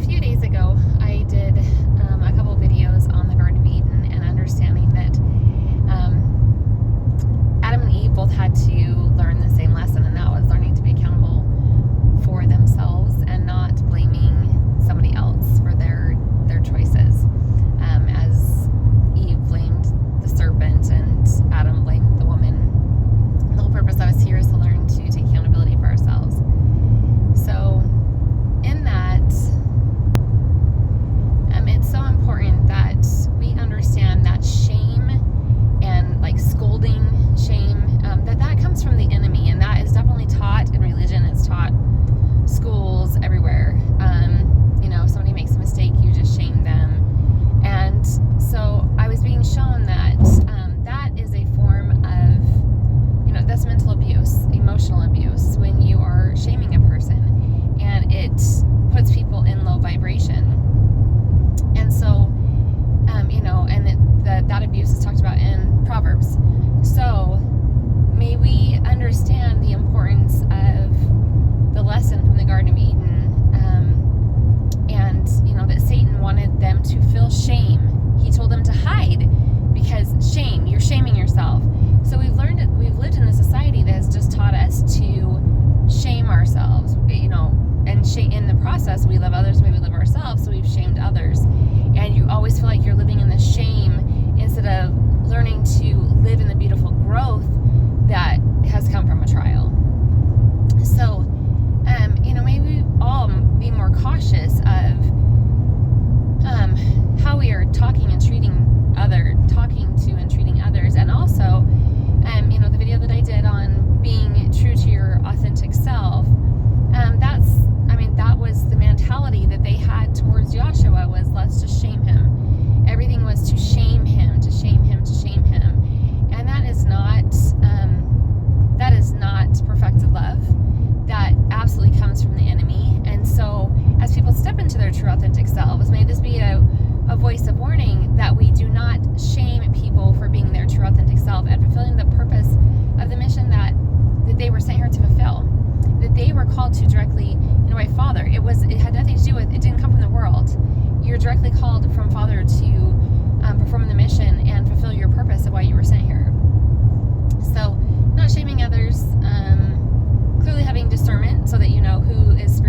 few days ago, I did a couple videos on the Garden of Eden and understanding that Adam and Eve both had to learn the same lesson, and that was learning to be accountable for themselves and not blaming somebody else for their choices. As Eve blamed the serpent and Adam blamed the woman. The whole purpose of us here is to learn to take accountability for ourselves. So in that, it's so important that we understand that shame and like scolding shame, that comes from the enemy, and that is definitely taught in religion. It's taught schools everywhere. Somebody makes a mistake, you just shame them. And so I was being shown that that is a form of, that's mental abuse, emotional abuse, when you are shaming a person, and it puts people in low vibration. And so, that abuse is talked about in Proverbs. So may we understand the importance of the lesson from the Garden of Eden, and that Satan wanted them to feel shame. He told them to hide because shame, you're shaming yourself. So we've lived in a society that has just taught us to shame ourselves, and in the process we love others the way we love ourselves, so we've shamed others. And you always feel like you're living in the shame instead of learning to live in the beautiful growth that has come from a trial. So, maybe we all be more cautious of how we are talking to and treating others. And also, the video that I did on being true to your authentic self, that was the mentality that they had towards Joshua, was let's just shame him. Everything was to shame him, to shame him, to shame him. And that is not perfected love. That absolutely comes from the enemy. And so as people step into their true authentic selves, may this be a voice of warning that we do not shame people for being their true authentic self and fulfilling the purpose of the mission that they were sent here to fulfill, that they were called to directly by Father. It had nothing to do with, it didn't come from the world. You're directly called from Father to perform the mission and fulfill your purpose of why you were sent here. So not shaming others, clearly having discernment so that you know who is